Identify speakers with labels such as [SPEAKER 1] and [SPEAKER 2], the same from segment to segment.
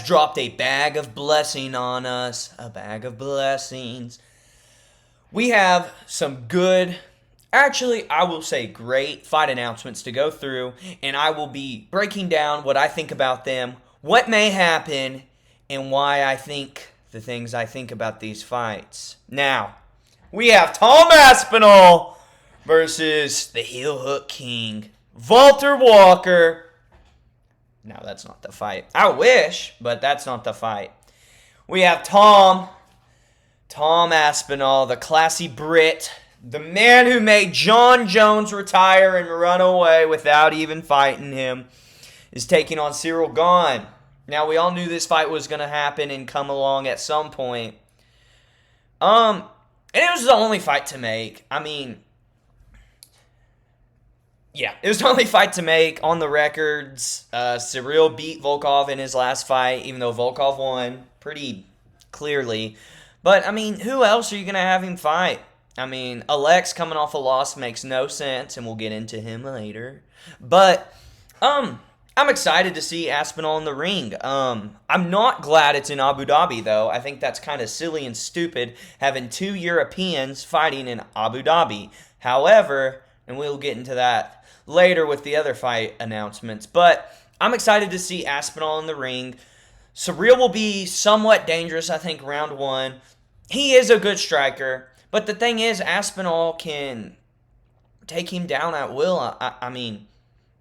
[SPEAKER 1] Dropped a bag of blessing on us, a bag of blessings. We have some good, actually, I will say great fight announcements to go through, and I will be breaking down what I think about them, what may happen, and why I think the things I think about these fights. Now, we have Tom Aspinall versus the heel hook king, Walter Walker. No, that's not the fight. I wish, but that's not the fight. We have Tom Aspinall, the classy Brit, the man who made John Jones retire and run away without even fighting him, is taking on Ciryl Gane. Now, we all knew this fight was going to happen and come along at some point. And it was the only fight to make. It was the only fight to make on the records. Ciryl beat Volkov in his last fight, even though Volkov won pretty clearly. But, who else are you going to have him fight? Alex coming off a loss makes no sense, and we'll get into him later. But, I'm excited to see Aspinall in the ring. I'm not glad it's in Abu Dhabi, though. I think that's kind of silly and stupid, having two Europeans fighting in Abu Dhabi. However, and we'll get into that later with the other fight announcements, but I'm excited to see Aspinall in the ring. Ciryl will be somewhat dangerous, I think, round one. He is a good striker, but the thing is, Aspinall can take him down at will.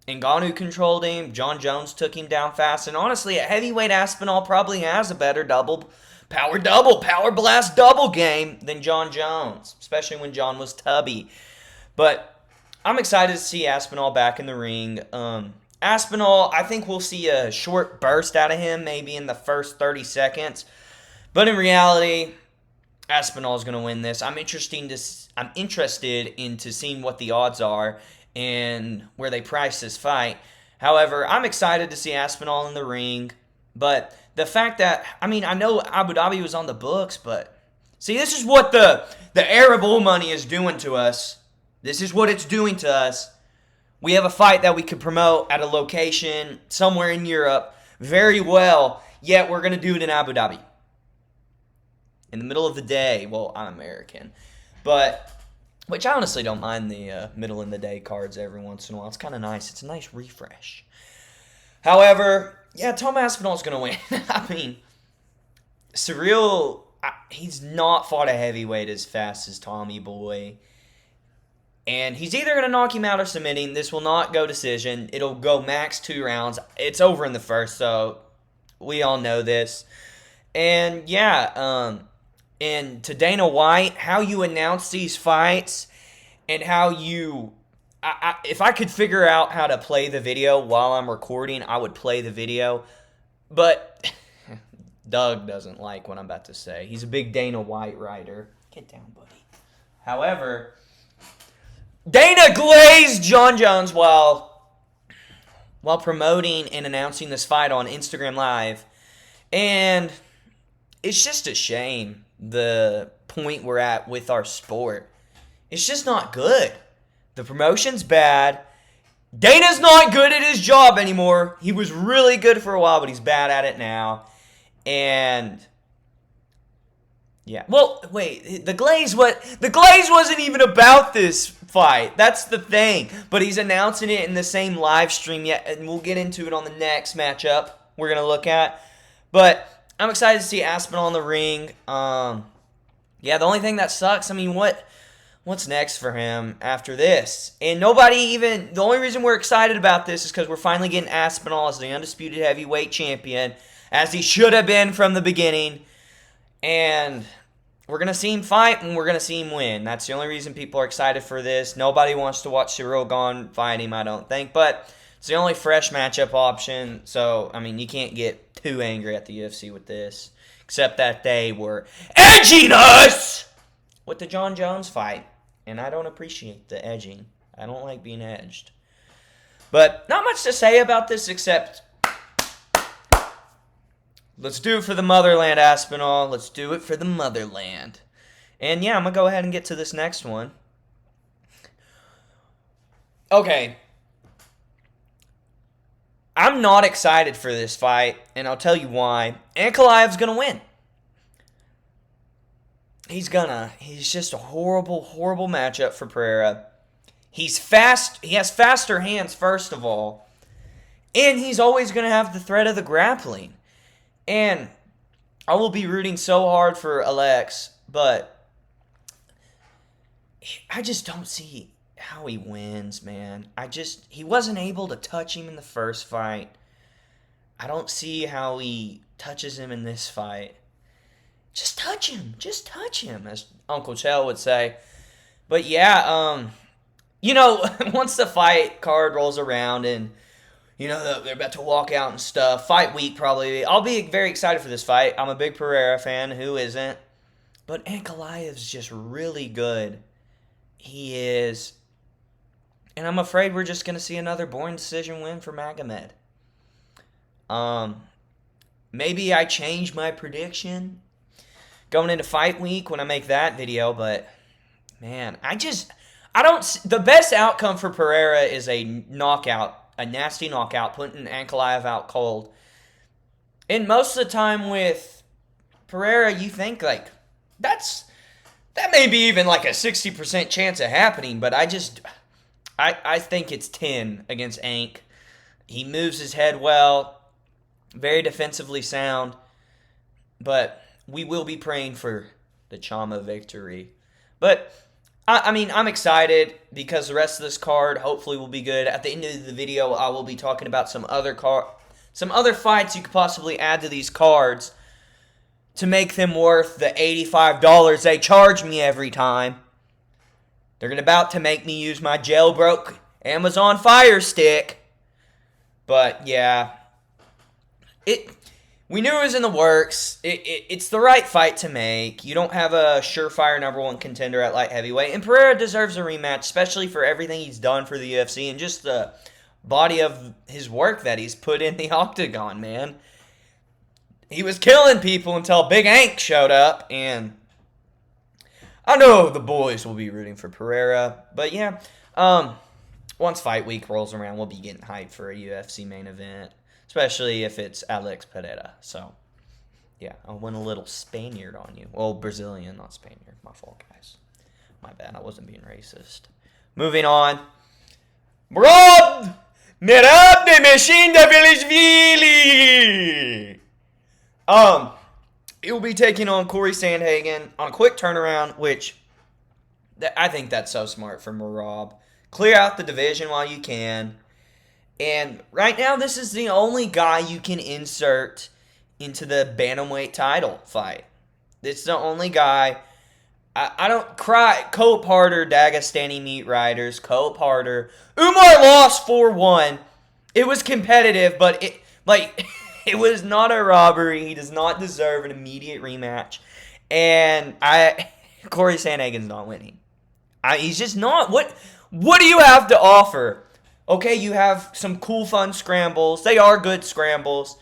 [SPEAKER 1] Ngannou controlled him. John Jones took him down fast, and honestly, at heavyweight, Aspinall probably has a better power blast double game than John Jones, especially when John was tubby. But I'm excited to see Aspinall back in the ring. Aspinall, I think we'll see a short burst out of him, maybe in the first 30 seconds. But in reality, Aspinall is going to win this. I'm interested into seeing what the odds are and where they price this fight. However, I'm excited to see Aspinall in the ring. But the fact that, I know Abu Dhabi was on the books, but see, this is what the Arab oil money is doing to us. This is what it's doing to us. We have a fight that we could promote at a location somewhere in Europe very well, yet we're going to do it in Abu Dhabi. In the middle of the day. Well, I'm American. Which I honestly don't mind the middle of the day cards every once in a while. It's kind of nice. It's a nice refresh. However, Tom Aspinall is going to win. Ciryl, he's not fought a heavyweight as fast as Tommy Boy. And he's either going to knock him out or submitting. This will not go decision. It'll go max 2 rounds. It's over in the first, so we all know this. And and to Dana White, how you announce these fights and how you... if I could figure out how to play the video while I'm recording, I would play the video. But Doug doesn't like what I'm about to say. He's a big Dana White writer. Get down, buddy. However, Dana glazed John Jones while promoting and announcing this fight on Instagram Live. And it's just a shame the point we're at with our sport. It's just not good. The promotion's bad. Dana's not good at his job anymore. He was really good for a while, but he's bad at it now. And well, wait, the glaze wasn't even about this fight. That's the thing. But he's announcing it in the same live stream yet, and we'll get into it on the next matchup we're going to look at. But I'm excited to see Aspinall in the ring. The only thing that sucks, what's next for him after this? And the only reason we're excited about this is because we're finally getting Aspinall as the undisputed heavyweight champion, as he should have been from the beginning. And we're going to see him fight, and we're going to see him win. That's the only reason people are excited for this. Nobody wants to watch Ciryl Gane fight him, I don't think. But it's the only fresh matchup option. So, you can't get too angry at the UFC with this. Except that they were edging us with the John Jones fight. And I don't appreciate the edging. I don't like being edged. But not much to say about this except... let's do it for the motherland, Aspinall. Let's do it for the motherland. And I'm going to go ahead and get to this next one. Okay. I'm not excited for this fight, and I'll tell you why. Ankalaev's gonna win. He's just a horrible, horrible matchup for Pereira. He's fast. He has faster hands, first of all. And he's always going to have the threat of the grappling. And I will be rooting so hard for Alex, but I just don't see how he wins, man. He wasn't able to touch him in the first fight. I don't see how he touches him in this fight. Just touch him. Just touch him, as Uncle Chell would say. But yeah, once the fight card rolls around and, they're about to walk out and stuff, fight week probably, I'll be very excited for this fight. I'm a big Pereira fan. Who isn't? But Ankalaev's just really good. He is. And I'm afraid we're just going to see another boring decision win for Magomed. Maybe I change my prediction going into fight week when I make that video, but man, the best outcome for Pereira is a knockout, a nasty knockout, putting Ankalaev out cold. And most of the time with Pereira, you think like that may be even like a 60% chance of happening, but I think it's 10 against Ank. He moves his head well, very defensively sound, but we will be praying for the Chama victory. But, I'm excited because the rest of this card hopefully will be good. At the end of the video, I will be talking about some other fights you could possibly add to these cards to make them worth the $85 they charge me every time. They're about to make me use my jailbroke Amazon Fire Stick. But, yeah. We knew it was in the works. It's the right fight to make. You don't have a surefire number one contender at light heavyweight. And Pereira deserves a rematch, especially for everything he's done for the UFC and just the body of his work that he's put in the octagon, man. He was killing people until Big Ank showed up. And I know the boys will be rooting for Pereira. But yeah, once fight week rolls around, we'll be getting hyped for a UFC main event. Especially if it's Alex Pereira. So, yeah, I went a little Spaniard on you. Well, Brazilian, not Spaniard. My fault, guys. My bad. I wasn't being racist. Moving on. Merab de Machine de Villageville. He will be taking on Corey Sandhagen on a quick turnaround, which I think that's so smart for Merab. Clear out the division while you can. And right now, this is the only guy you can insert into the bantamweight title fight. It's the only guy. I don't cry. Cope Harder, Dagestani Meat Riders. Cope Harder. Umar lost 4-1. It was competitive, but it was not a robbery. He does not deserve an immediate rematch. And Corey Sandhagen's not winning. He's just not. What do you have to offer? Okay, you have some cool, fun scrambles. They are good scrambles.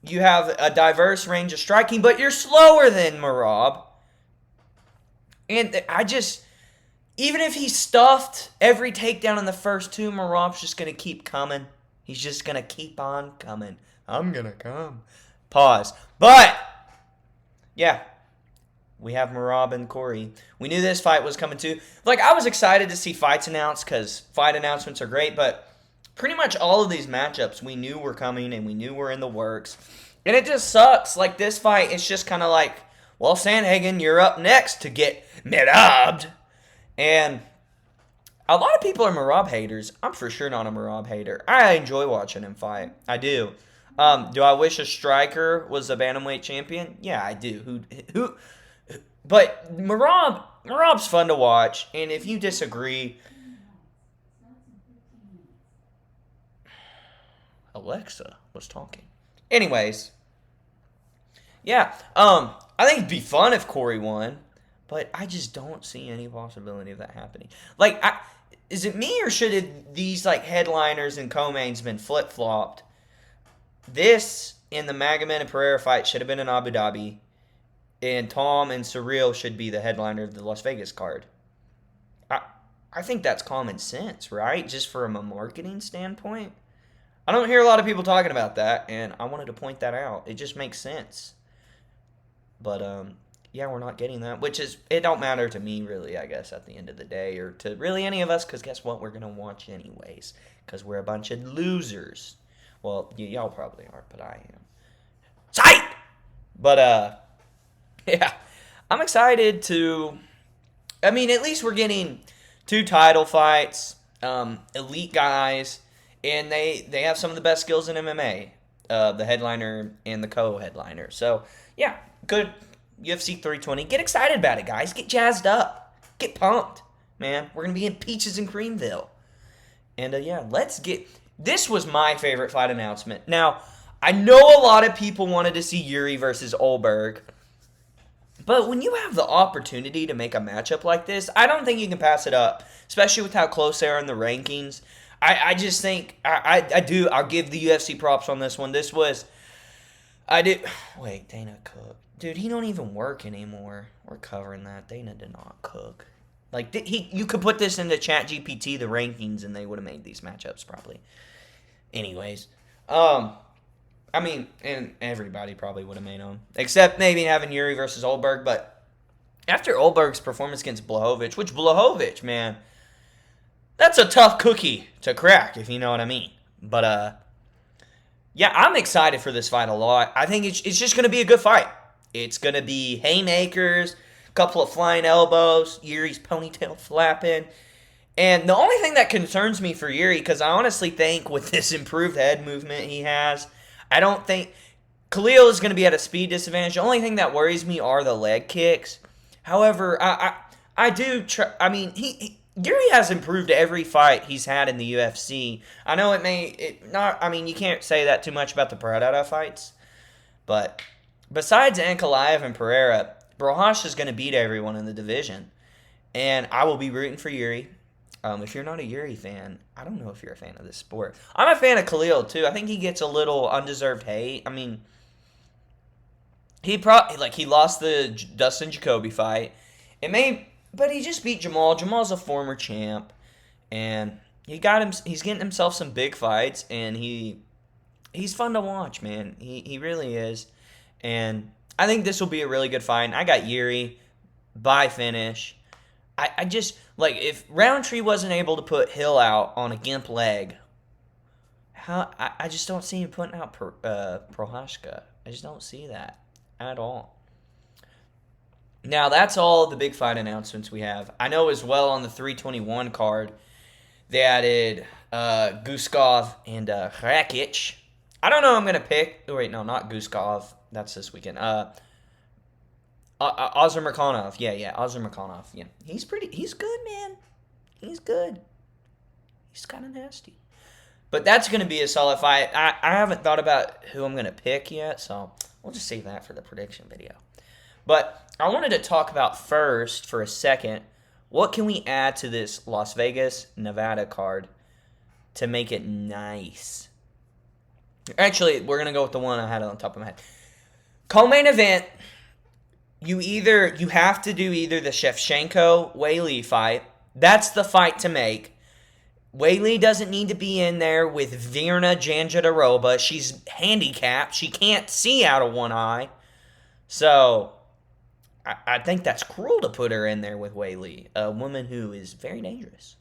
[SPEAKER 1] You have a diverse range of striking, but you're slower than Merab. And even if he stuffed every takedown in the first two, Merab's just going to keep coming. He's just going to keep on coming. I'm going to come. Pause. But, yeah. We have Merab and Corey. We knew this fight was coming too. I was excited to see fights announced because fight announcements are great, but pretty much all of these matchups we knew were coming and we knew were in the works. And it just sucks. This fight, it's just kind of well, Sandhagen, you're up next to get Merab. And a lot of people are Merab haters. I'm for sure not a Merab hater. I enjoy watching him fight. I do. Do I wish a striker was a bantamweight champion? Yeah, I do. But Merab's fun to watch, and if you disagree, Alexa was talking. Anyways, yeah, I think it'd be fun if Corey won, but I just don't see any possibility of that happening. Is it me or should these headliners and co-mains been flip-flopped? This in the Magomed and Pereira fight should have been in Abu Dhabi. And Tom and Surreal should be the headliner of the Las Vegas card. I think that's common sense, right? Just from a marketing standpoint. I don't hear a lot of people talking about that, and I wanted to point that out. It just makes sense. But yeah, we're not getting that, which is, it don't matter to me really, I guess, at the end of the day, or to really any of us, because guess what? We're gonna watch anyways, because we're a bunch of losers. Well, y'all probably aren't, but I am. Sight. But yeah, I'm excited to. I mean, at least we're getting 2 title fights, elite guys, and they have some of the best skills in MMA, the headliner and the co-headliner. So yeah, good UFC 320. Get excited about it, guys. Get jazzed up. Get pumped, man. We're gonna be in Peaches and Creamville, and yeah, let's get. This was my favorite fight announcement. Now, I know a lot of people wanted to see Yuri versus Olberg. But when you have the opportunity to make a matchup like this, I don't think you can pass it up, especially with how close they are in the rankings. I just think, I do, I'll give the UFC props on this one. This was, wait, Dana Cook. Dude, he don't even work anymore. We're covering that. Dana did not cook. Like, you could put this into ChatGPT, the rankings, and they would have made these matchups probably. Anyways, I mean, and everybody probably would have made them. Except maybe having Yuri versus Olberg. But after Olberg's performance against Blachowicz, which Blachowicz, man, that's a tough cookie to crack, if you know what I mean. But, yeah, I'm excited for this fight a lot. I think it's just going to be a good fight. It's going to be haymakers, a couple of flying elbows, Yuri's ponytail flapping. And the only thing that concerns me for Yuri, because I honestly think with this improved head movement he has, I don't think Khalil is going to be at a speed disadvantage. The only thing that worries me are the leg kicks. However, I do. I mean, Yuri has improved every fight he's had in the UFC. I know not. I mean, you can't say that too much about the Pereira fights, but besides Ankalaev and Pereira, Prochazka is going to beat everyone in the division, and I will be rooting for Yuri. If you're not a Yuri fan, I don't know if you're a fan of this sport. I'm a fan of Khalil, too. I think he gets a little undeserved hate. I mean, he lost the Dustin Jacoby fight. But he just beat Jamal. Jamal's a former champ. And he's getting himself some big fights. And he's fun to watch, man. He really is. And I think this will be a really good fight. I got Yuri by finish. I just, like, if Roundtree wasn't able to put Hill out on a gimp leg, I just don't see him putting out Prochazka. I just don't see that at all. Now, that's all the big fight announcements we have. I know as well on the 321 card, they added Guskov and Rakic. I don't know who I'm going to pick. Oh, wait, no, not Guskov. That's this weekend. Ozurmakhanov. Yeah, Ozurmakhanov. Yeah. He's good, man. He's good. He's kind of nasty. But that's going to be a solid fight. I haven't thought about who I'm going to pick yet, so we'll just save that for the prediction video. But I wanted to talk about first, for a second, what can we add to this Las Vegas, Nevada card to make it nice? Actually, we're going to go with the one I had on top of my head. Co-main event. You have to do either the Shevchenko-Weili fight. That's the fight to make. Weili doesn't need to be in there with Virna Jandiroba. She's handicapped. She can't see out of one eye. So, I think that's cruel to put her in there with Weili, a woman who is very dangerous,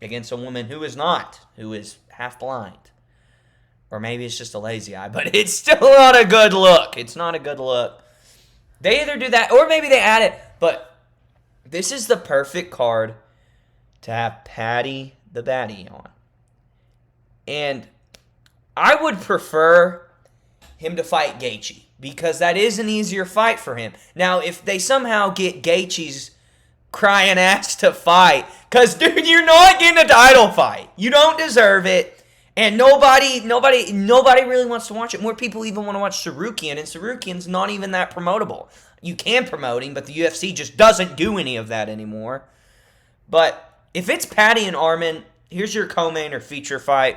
[SPEAKER 1] against a woman who is not, who is half blind. Or maybe it's just a lazy eye, but it's still not a good look. It's not a good look. They either do that, or maybe they add it. But this is the perfect card to have Patty the Batty on. And I would prefer him to fight Gaethje, because that is an easier fight for him. Now, if they somehow get Gaethje's crying ass to fight, because, dude, you're not getting a title fight. You don't deserve it. And nobody really wants to watch it. More people even want to watch Sarukian, and Sarukian's not even that promotable. You can promote him, but the UFC just doesn't do any of that anymore. But if it's Patty and Arman, here's your co-main or feature fight.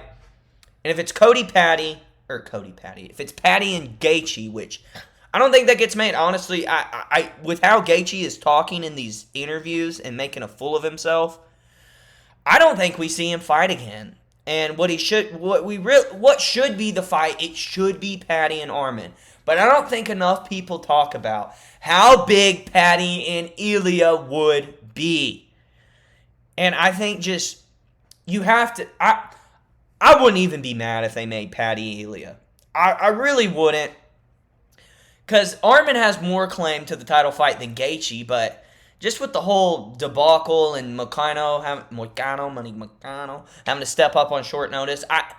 [SPEAKER 1] And if it's if it's Patty and Gaethje, which I don't think that gets made. Honestly, I with how Gaethje is talking in these interviews and making a fool of himself, I don't think we see him fight again. And what should be the fight? It should be Patty and Armin. But I don't think enough people talk about how big Patty and Ilya would be. And I think just you have to. I wouldn't even be mad if they made Patty Ilya. I really wouldn't. Because Armin has more claim to the title fight than Gaethje, but just with the whole debacle and Moicano having to step up on short notice, I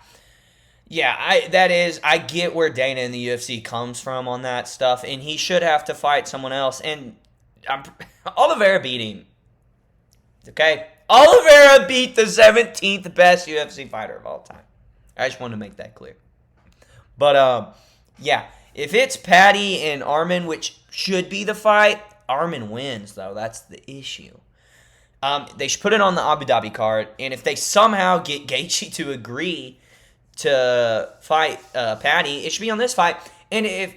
[SPEAKER 1] get where Dana in the UFC comes from on that stuff, and he should have to fight someone else. And Oliveira beat him. Okay? Oliveira beat the 17th best UFC fighter of all time. I just wanted to make that clear. But, yeah. If it's Patty and Armin, which should be the fight, Armin wins, though. That's the issue. They should put it on the Abu Dhabi card, and if they somehow get Gaethje to agree to fight Patty, it should be on this fight. And if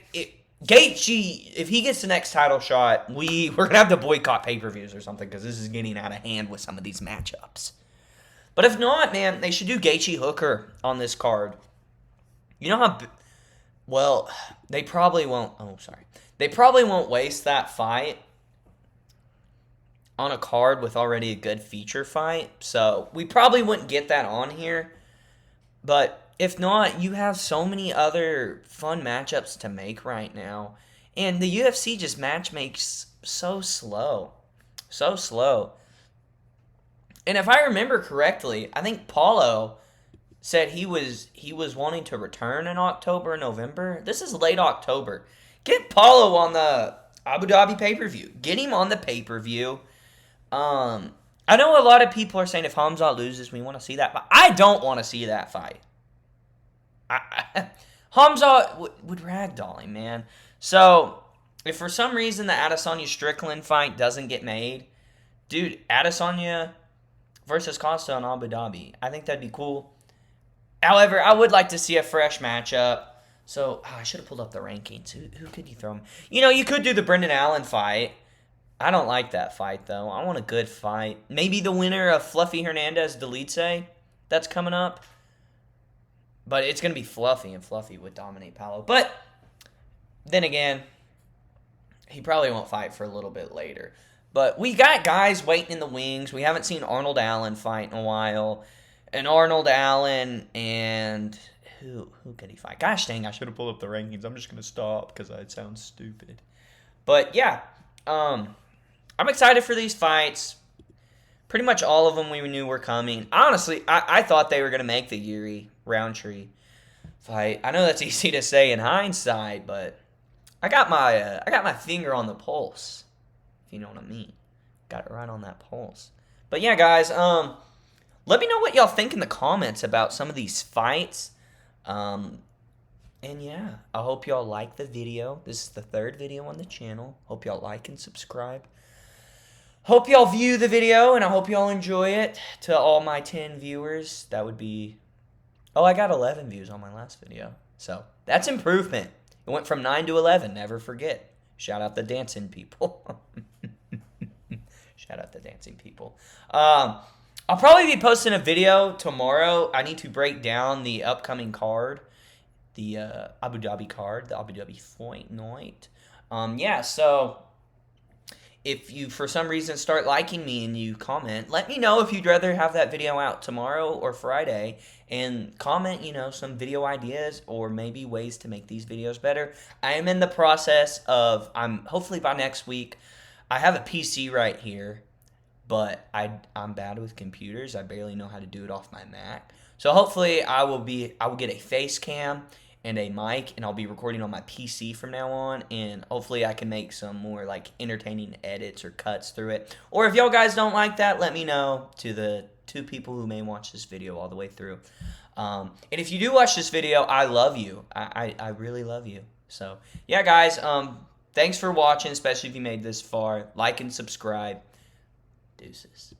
[SPEAKER 1] Gaethje, if he gets the next title shot, we're going to have to boycott pay-per-views or something because this is getting out of hand with some of these matchups. But if not, man, they should do Gaethje Hooker on this card. You know how... Well, they probably won't... Oh, sorry. They probably won't waste that fight on a card with already a good feature fight. So, we probably wouldn't get that on here. But if not, you have so many other fun matchups to make right now. And the UFC just match makes so slow. So slow. And if I remember correctly, I think Paulo said he was wanting to return in October, November. This is late October. Get Paulo on the Abu Dhabi pay-per-view. Get him on the pay-per-view. I know a lot of people are saying if Hamzat loses, we want to see that. But I don't want to see that fight. Hamzat would ragdoll him, man. So, if for some reason the Adesanya Strickland fight doesn't get made, dude, Adesanya versus Costa in Abu Dhabi. I think that'd be cool. However, I would like to see a fresh matchup. So, I should have pulled up the rankings. Who could you throw him? You know, you could do the Brendan Allen fight. I don't like that fight, though. I want a good fight. Maybe the winner of Fluffy Hernandez-Delice that's coming up. But it's going to be Fluffy, and Fluffy would dominate Paulo. But, then again, he probably won't fight for a little bit later. But we got guys waiting in the wings. We haven't seen Arnold Allen fight in a while. And Arnold Allen and who could he fight? Gosh dang, I should have pulled up the rankings. I'm just going to stop because it sounds stupid. But yeah, I'm excited for these fights. Pretty much all of them we knew were coming. Honestly, I thought they were going to make the Yuri Roundtree fight. I know that's easy to say in hindsight, but I got my finger on the pulse, if you know what I mean. Got it right on that pulse. But yeah, guys, let me know what y'all think in the comments about some of these fights. And yeah, I hope y'all like the video. This is the 3rd video on the channel. Hope y'all like and subscribe. Hope y'all view the video, and I hope y'all enjoy it. To all my 10 viewers, that would be... Oh, I got 11 views on my last video. So, that's improvement. It went from 9 to 11, never forget. Shout out the dancing people. Shout out the dancing people. I'll probably be posting a video tomorrow. I need to break down the upcoming card. The Abu Dhabi card. The Abu Dhabi fight night. Yeah, so... If you, for some reason, start liking me and you comment, let me know if you'd rather have that video out tomorrow or Friday. And comment, some video ideas or maybe ways to make these videos better. I am in the process of, hopefully by next week, I have a PC right here. But I'm bad with computers. I barely know how to do it off my Mac. So hopefully I will get a face cam and a mic, and I'll be recording on my PC from now on, and hopefully I can make some more entertaining edits or cuts through it. Or if y'all guys don't like that, let me know to the 2 people who may watch this video all the way through. And if you do watch this video, I love you. I really love you. So yeah, guys, thanks for watching, especially if you made this far. Like and subscribe. Deuces.